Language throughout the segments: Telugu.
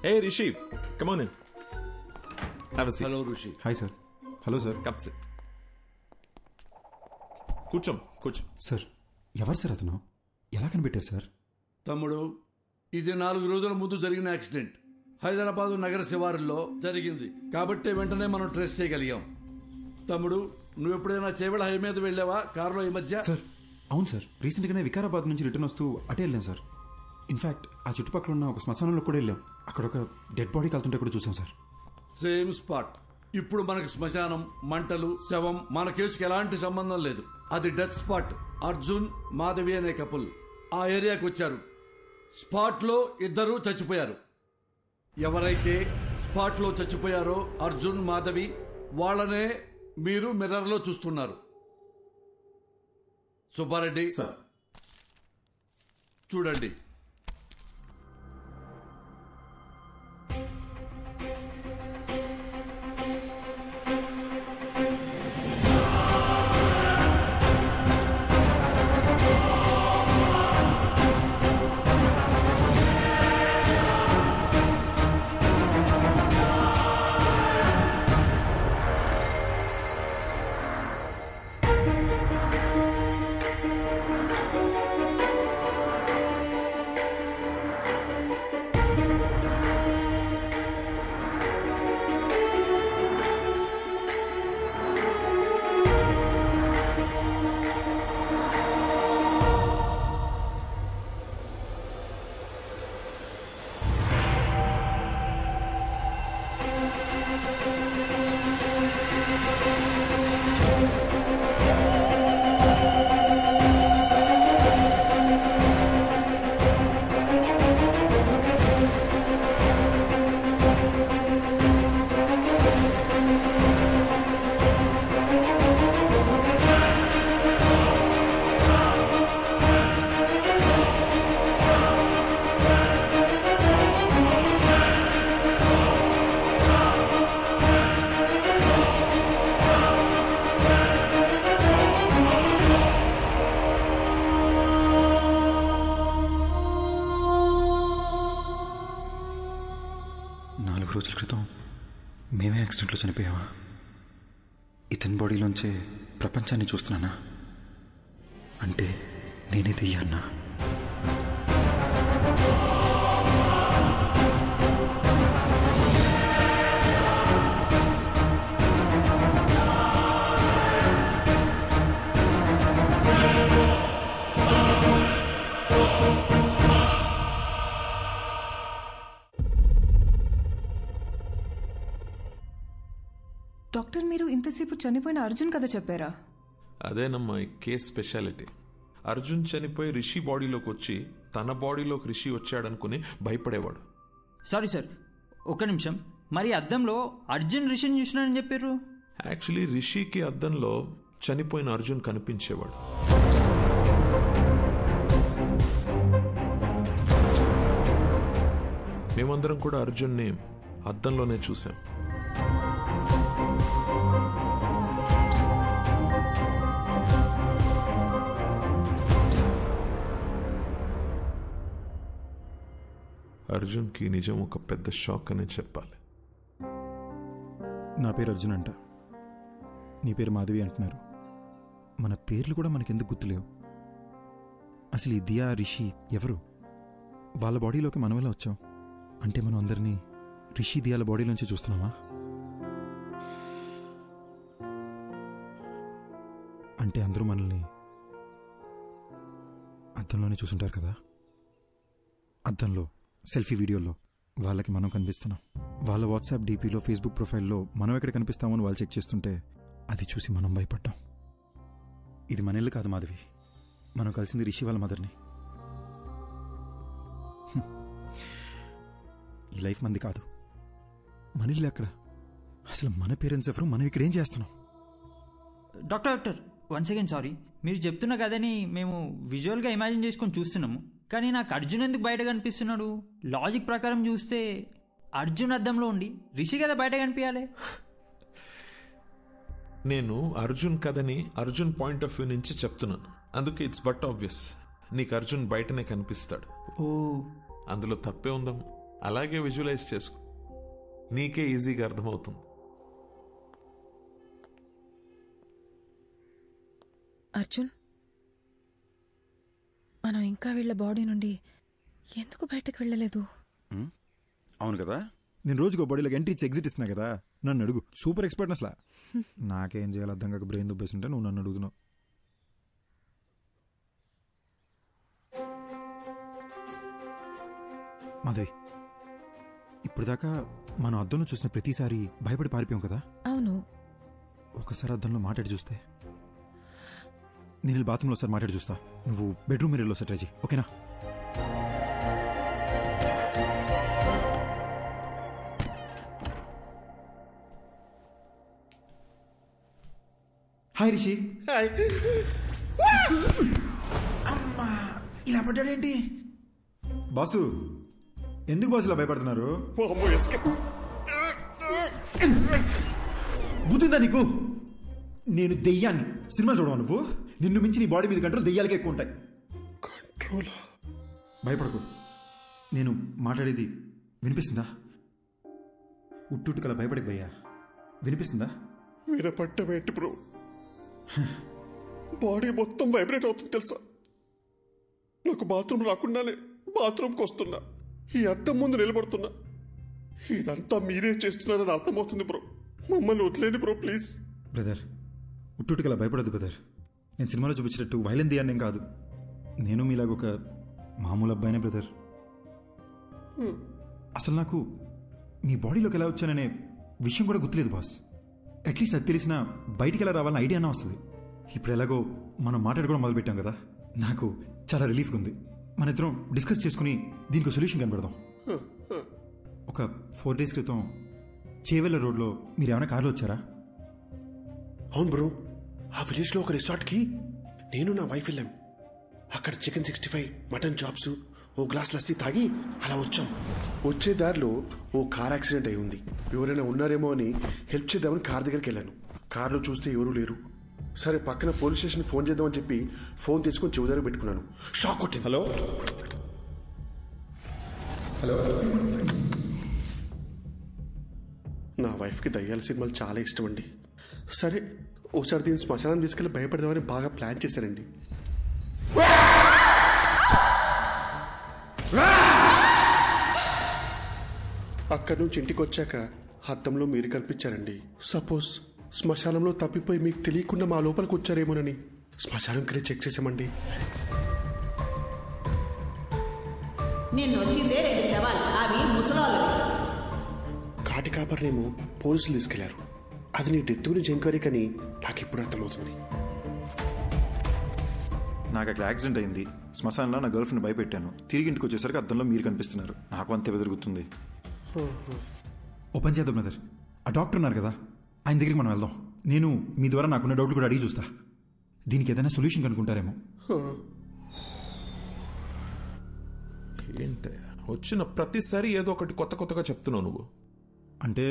Hey Rishi, come on in. Have a seat. Hello Rishi. Hi sir. Hello sir. Come sit. కూర్చో. సార్ ఎవరు సార్ అతను? ఎలా కనిపెట్టారు సార్? తమ్ముడు, ఇది 4 రోజుల ముందు జరిగిన యాక్సిడెంట్. హైదరాబాద్ నగర శివారుల్లో జరిగింది కాబట్టి వెంటనే మనం ట్రేస్ చేయగలిగాం. తమ్ముడు, నువ్వు ఎప్పుడైనా చేవెళ్ళ హై మీద వెళ్ళావా కారులో ఈ మధ్య? సార్ అవును సార్, రీసెంట్గానే వికారాబాద్ నుంచి రిటర్న్ వస్తూ అటే వెళ్ళాం సార్. ఇన్ఫాక్ట్ ఆ చుట్టుపక్కల ఉన్న ఒక శ్మశానంలో కూడా వెళ్ళాం. అక్కడ ఒక డెడ్ బాడీ కలుతుంటే కూడా చూసాం సార్. Same spot. ఇప్పుడు మనకి శ్మశానం, మంటలు, శవం మన కేసుకి ఎలాంటి సంబంధం లేదు. అది డెత్ స్పాట్. అర్జున్, మాధవి అనే కపుల్ ఆ ఏరియాకి వచ్చారు. స్పాట్ లో 2 చచ్చిపోయారు. ఎవరైతే స్పాట్ లో చచ్చిపోయారో అర్జున్, మాధవి, వాళ్ళనే మీరు మిర్రర్ లో చూస్తున్నారు. సుబ్బారెడ్డి చూడండి. రోజుల క్రితం మేమే యాక్సిడెంట్లో చనిపోయావా? ఇతని బాడీలోంచే ప్రపంచాన్ని చూస్తున్నానా? అంటే నేనే దెయ్యాన్నా? డాక్టర్, మీరు ఇంతసేపు చనిపోయిన అర్జున్ కథ చెప్పారా? అదేనమ్మా ఈ కేస్ స్పెషాలిటీ. అర్జున్ చనిపోయి రిషి బాడీలోకి వచ్చి తన బాడీలోకి రిషి వచ్చాడనుకుని భయపడేవాడు. సారీ సార్, ఒక నిమిషం. మరి అద్దంలో అర్జున్ రిషిని చూసినాడని చెప్పారు. యాక్చువల్లీ రిషికి అద్దంలో చనిపోయిన అర్జున్ కనిపించేవాడు. మేమందరం కూడా అర్జున్ని అద్దంలోనే చూసాం. అర్జున్కి నిజం ఒక పెద్ద షాక్ అనే చెప్పాలి. నా పేరు అర్జున్ అంట, నీ పేరు మాధవి అంటున్నారు. మన పేర్లు కూడా మనకెందుకు గుర్తులేవు? అసలు ఈ దియా, రిషి ఎవరు? వాళ్ళ బాడీలోకి మనం ఎలా వచ్చాం? అంటే మనం అందరినీ రిషి, దియాల బాడీలోంచి చూస్తున్నామా? అంటే అందరూ మనల్ని అద్దంలోనే చూసుంటారు కదా. అద్దంలో సెల్ఫీ వీడియోలో వాళ్ళకి మనం కనిపిస్తున్నాం. వాళ్ళ వాట్సాప్ డీపీలో, ఫేస్బుక్ ప్రొఫైల్లో మనం ఎక్కడ కనిపిస్తామని వాళ్ళు చెక్ చేస్తుంటే అది చూసి మనం భయపడ్డాం. ఇది మన ఇల్లు కాదు మాధవి, మనం కలిసింది రిషి వాళ్ళ మదర్ని. ఈ లైఫ్ మంది కాదు, మన ఇల్లు ఎక్కడ? అసలు మన పేరెంట్స్ ఎవరు? మనం ఇక్కడ ఏం చేస్తున్నాం? Doctor, one second, sorry. మీరు చెప్తున్న కదని మేము విజువల్గా ఇమాజిన్ చేసుకొని చూస్తున్నాము, కానీ నాకు అర్జున్ ఎందుకు బయట కనిపిస్తున్నాడు? లాజిక్ ప్రకారం చూస్తే అర్జున్ అద్దంలో ఉండి రిషి కదా బయట కనిపించాలి. నేను అర్జున్ కథని అర్జున్ పాయింట్ ఆఫ్ వ్యూ నుంచి చెప్తున్నాను, అందుకే ఇట్స్ బట్ ఆబ్వియస్ నీకు అర్జున్ బయటనే కనిపిస్తాడు. ఓ, అందులో తప్పే ఉందాం. అలాగే విజువలైజ్ చేసుకో, నీకే ఈజీగా అర్థమవుతుంది. అర్జున్, మనం ఇంకా వీళ్ళ బాడీ నుండి ఎందుకు బయటకు వెళ్ళలేదు? అవును కదా, నేను రోజుకో బాడీలోకి ఎంట్రీ ఇచ్చి ఎగ్జిట్ ఇస్తున్నా కదా. నన్ను అడుగు, సూపర్ ఎక్స్పర్ట్ అసలు. నాకేం చేయాలి అర్థం కాక బ్రెయిన్ దుబ్బేస్తుంటే నువ్వు నన్ను అడుగుతున్నావు. మాధవి, ఇప్పుడు దాకా మనం అద్దంలో చూసిన ప్రతిసారి భయపడి పారిపోయాం కదా. అవును. ఒకసారి అద్దంలో మాట్లాడి చూస్తే. నేను బాత్రూంలో ఒకసారి మాట్లాడి చూస్తా, నువ్వు బెడ్రూమ్ మిర్రర్లో ఒకసారి ట్రై చేయి, ఓకేనా? హాయ్ రిషి. హాయ్. అమ్మా, ఇలా పడ్డాడేంటి? బాసు, ఎందుకు బాసు ఇలా భయపడుతున్నారు? బుద్ధిందా నీకు? నేను దెయ్యాన్ని. సినిమా చూడవా నువ్వు? నిన్ను మించి నీ బాడీ మీద కంట్రోల్ దెయ్యాలకే ఎక్కువ ఉంటాయి. కంట్రోల్? భయపడకు, నేను మాట్లాడేది వినిపిస్తుందా? ఉట్టుకలా భయపడక భయ్యా, వినిపిస్తుందా? వినపట్టమేంటి బ్రో, బాడీ మొత్తం వైబ్రేట్ అవుతుంది తెలుసా. నాకు బాత్రూమ్ రాకుండానే బాత్రూమ్కి వస్తున్నా, ఈ అద్దం ముందు నిలబడుతున్నా. ఇదంతా మీరే చేస్తున్నారని అర్థమవుతుంది బ్రో. మమ్మల్ని వదిలేండి బ్రో ప్లీజ్. బ్రదర్, ఉట్టుకలా భయపడద్దు బ్రదర్. నేను సినిమాలో చూపించినట్టు వైలెంట్ దియాన్నేం కాదు. నేను మీలాగొక మామూలు అబ్బాయినే బ్రదర్. అసలు నాకు మీ బాడీలోకి ఎలా వచ్చాననే విషయం కూడా గుర్తులేదు బాస్. అట్లీస్ట్ అది తెలిసినా బయటికి ఎలా రావాలని ఐడియా అన్నా వస్తుంది. ఇప్పుడు ఎలాగో మనం మాట్లాడుకోవడం మొదలుపెట్టాం కదా, నాకు చాలా రిలీఫ్గా ఉంది. మన ఇద్దరం డిస్కస్ చేసుకుని దీనికి సొల్యూషన్ కనబడదాం. ఒక 4 days క్రితం చేవెళ్ళ రోడ్లో మీరు ఏమైనా కార్లో వచ్చారా? అవును బ్రో, ఆ విలేజ్లో ఒక రిసార్ట్కి నేను నా వైఫ్ వెళ్ళాం. అక్కడ చికెన్ 65, మటన్ చాప్స్, ఓ గ్లాస్ లస్సీ తాగి అలా వచ్చాం. వచ్చే దారిలో ఓ కార్ యాక్సిడెంట్ అయి ఉంది. ఎవరైనా ఉన్నారేమో అని హెల్ప్ చేద్దామని కార్ దగ్గరికి వెళ్ళాను. కార్లో చూస్తే ఎవరూ లేరు. సరే పక్కన పోలీస్ స్టేషన్కి ఫోన్ చేద్దామని చెప్పి ఫోన్ తీసుకొని చెవి దగ్గర పెట్టుకున్నాను. షాక్ కొట్టింది. Hello hello. నా వైఫ్కి దయ్యాల సినిమాలు చాలా ఇష్టం అండి. సరే ఒకసారి దీన్ని శ్మశానం తీసుకెళ్ళి భయపడదామని బాగా ప్లాన్ చేశానండి. అక్కడి నుంచి ఇంటికి వచ్చాక అద్దంలో మీరు కనిపించారండి. సపోజ్ శ్మశానంలో తప్పిపోయి మీకు తెలియకుండా మా లోపలికి వచ్చారేమోనని శ్మశానంకి చెక్ చేసామండి. నిన్ను వచ్చిందే 2 శవాలు, అవి ముసలాలు. కాటి కాపర్నేమో పోలీసులు తీసుకెళ్లారు. అది నీ డెత్ గురించి ఎంక్వైరీ కానీ నాకు ఇప్పుడు అర్థమవుతుంది. నాకు అక్కడ యాక్సిడెంట్ అయింది. శ్మశానంలో నా గర్ల్ ఫ్రెండ్ భయపెట్టాను. తిరిగి ఇంటికి వచ్చేసరికి అద్దంలో మీరు కనిపిస్తున్నారు. నాకు అంతే బెదురుగుతుంది. ఓ పని చేద్దాం బ్రదర్, ఆ డాక్టర్ ఉన్నారు కదా, ఆయన దగ్గరికి మనం వెళ్దాం. నేను మీ ద్వారా నాకున్న డౌట్లు కూడా అడిగి చూస్తా. దీనికి ఏదైనా సొల్యూషన్ కనుక్కుంటారేమో. ఏంటి వచ్చిన ప్రతిసారి ఏదో ఒకటి కొత్త కొత్తగా చెప్తున్నావు నువ్వు? అంటే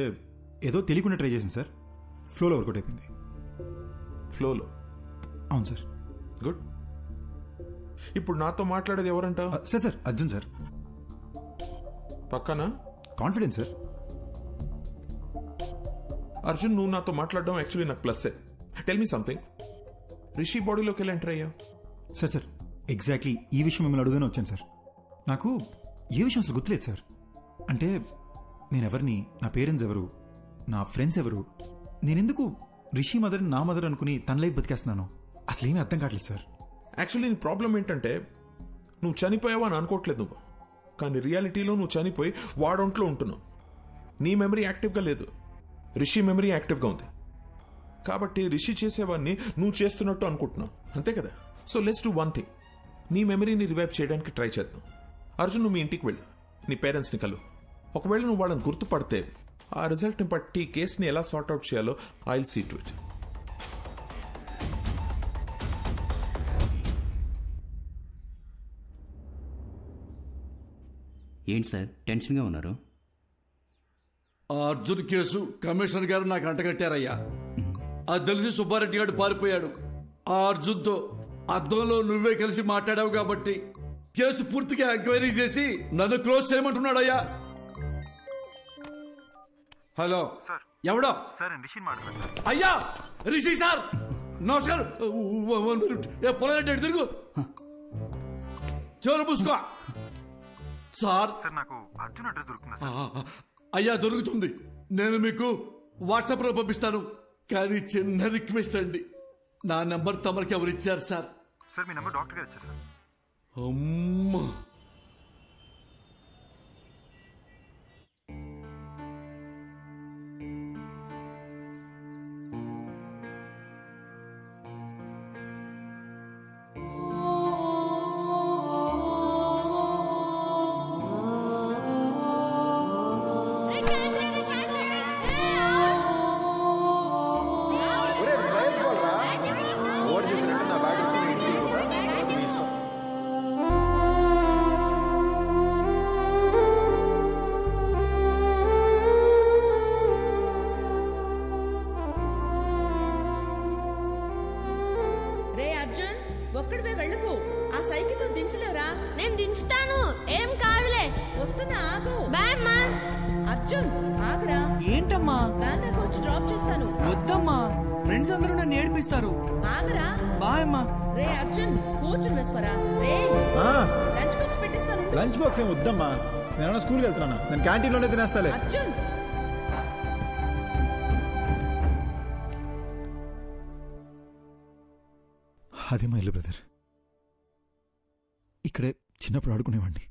ఏదో తెలియకుండా ట్రై చేసింది సార్, ఫ్లోలో వర్కౌట్ అయిపోయింది. ఫ్లోలో? అవును సార్. గుడ్. ఇప్పుడు నాతో మాట్లాడేది ఎవరంట? Sir sir Arjun sir. పక్కన కాన్ఫిడెన్స్ సార్. అర్జున్, నువ్వు నాతో మాట్లాడడం యాక్చువల్లీ నాకు ప్లస్సే. టెల్ మీ సంథింగ్, రిషి బాడీలోకి వెళ్ళి ఎంటర్ అయ్యా? సార్ సార్ ఎగ్జాక్ట్లీ ఈ విషయం మిమ్మల్ని అడుగునే వచ్చాను సార్. నాకు ఏ విషయం అసలు గుర్తులేదు సార్. అంటే నేనెవరిని, నా పేరెంట్స్ ఎవరు, నా ఫ్రెండ్స్ ఎవరు, నేనెందుకు రిషి మదర్ నా మదర్ అనుకుని తన లైఫ్ బతికేస్తున్నాను, అసలు ఏమీ అర్థం కావట్లేదు సార్. యాక్చువల్లీ నీ ప్రాబ్లం ఏంటంటే నువ్వు చనిపోయావా అని అనుకోవట్లేదు నువ్వు, కానీ రియాలిటీలో నువ్వు చనిపోయి వాడొంట్లో ఉంటున్నావు. నీ మెమరీ యాక్టివ్గా లేదు, రిషి మెమరీ యాక్టివ్గా ఉంది. కాబట్టి రిషి చేసేవాడిని నువ్వు చేస్తున్నట్టు అనుకుంటున్నావు, అంతే కదా? So let's do one thing, నీ మెమరీని రివైవ్ చేయడానికి ట్రై చేద్దాం. అర్జున్, నువ్వు మీ ఇంటికి వెళ్ళు, నీ పేరెంట్స్ని కలు. ఒకవేళ నువ్వు వాళ్ళని గుర్తుపడితే ఆ రిజల్ట్ని బట్టి కేసుని ఎలా సార్ట్అవుట్ చేయాలో I will see to it. ఏంటి సార్ టెన్షన్గా ఉన్నారు? ఆ అర్జున్ కేసు కమిషనర్ గారు నాకు అంటగట్టారయ్యా. అది తెలిసి సుబ్బారెడ్డి గారు పారిపోయాడు. ఆ అర్జున్తో అద్దంలో నువ్వే కలిసి మాట్లాడావు కాబట్టి కేసు పూర్తిగా ఎంక్వైరీ చేసి నన్ను క్లోజ్ చేయమంటున్నాడయ్యా. హలో ఎవడో అయ్యా రిషి సార్ నమస్కారం. 1 minute. పొలం తిరుగు చెవులు పూసుకో. సార్ నాకు అర్జున్ అడ్రస్ దొరుకుతుంది. అయ్యా దొరుకుతుంది. నేను మీకు వాట్సాప్ లో పంపిస్తాను. కానీ చిన్న రిక్వెస్ట్ అండి, నా నెంబర్ తమరికి ఎవరు ఇచ్చారు సార్? సార్ మీ నెంబర్ డాక్టర్ గారు ఇచ్చారు. అమ్మా ఒక్కడివే వెళ్ళకు. ఆ సైకిల్ నువ్వు దించలేవురా? నేను దించుతాను, ఏం కాదులే. వస్తున్నా, ఆగు. బాయ్ అమ్మా. అర్జున్ ఆగురా. ఏంటమ్మా? వ్యాన్ దాకా వచ్చి డ్రాప్ చేస్తాను. వద్దమ్మా, ఫ్రెండ్స్ అందరూ నన్ను ఏడిపిస్తారు. ఆగురా. బాయ్ అమ్మా. రే అర్జున్ కూర్చుని వేసుకోరా. రే లంచ్ బాక్స్ పెట్టిస్తాను. లంచ్ బాక్స్ ఏం వద్దమ్మా, నేను స్కూల్కి వెళ్తున్నాను. నేను క్యాంటీన్లోనే తినేస్తాలే. అర్జున్ అదే మా ఇల్లు బ్రదర్. ఇక్కడే చిన్నప్పుడు ఆడుకునేవాడిని.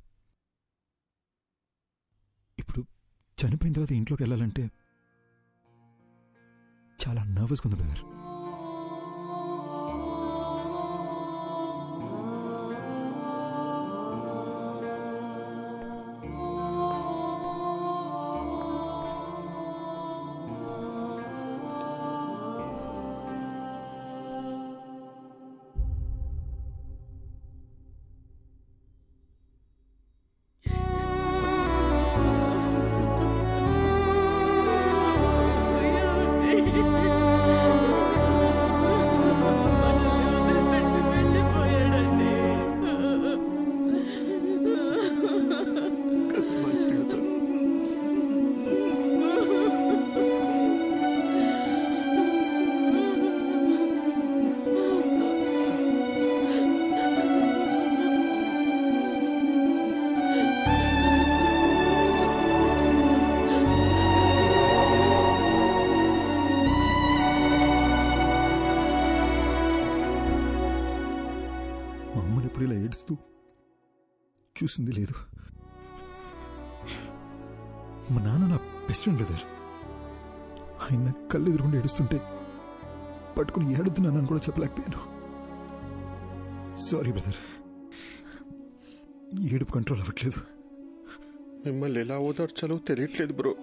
ఇప్పుడు చనిపోయిన తర్వాత ఇంట్లోకి వెళ్ళాలంటే చాలా నర్వస్గా ఉంది బ్రదర్. ఎప్పుడు ఇలా ఏడుస్తూ చూసింది లేదు. మా నాన్న నా బెస్ట్ ఫ్రెండ్ బ్రదర్. ఆయన కళ్ళు ఎదురుకుండా ఏడుస్తుంటే పట్టుకుని ఏడుతున్నానని కూడా చెప్పలేకపోయాను. సారీ బ్రదర్, ఏడుపు కంట్రోల్ అవ్వట్లేదు. మిమ్మల్ని ఎలా ఓదార్చాలో తెలియట్లేదు బ్రో.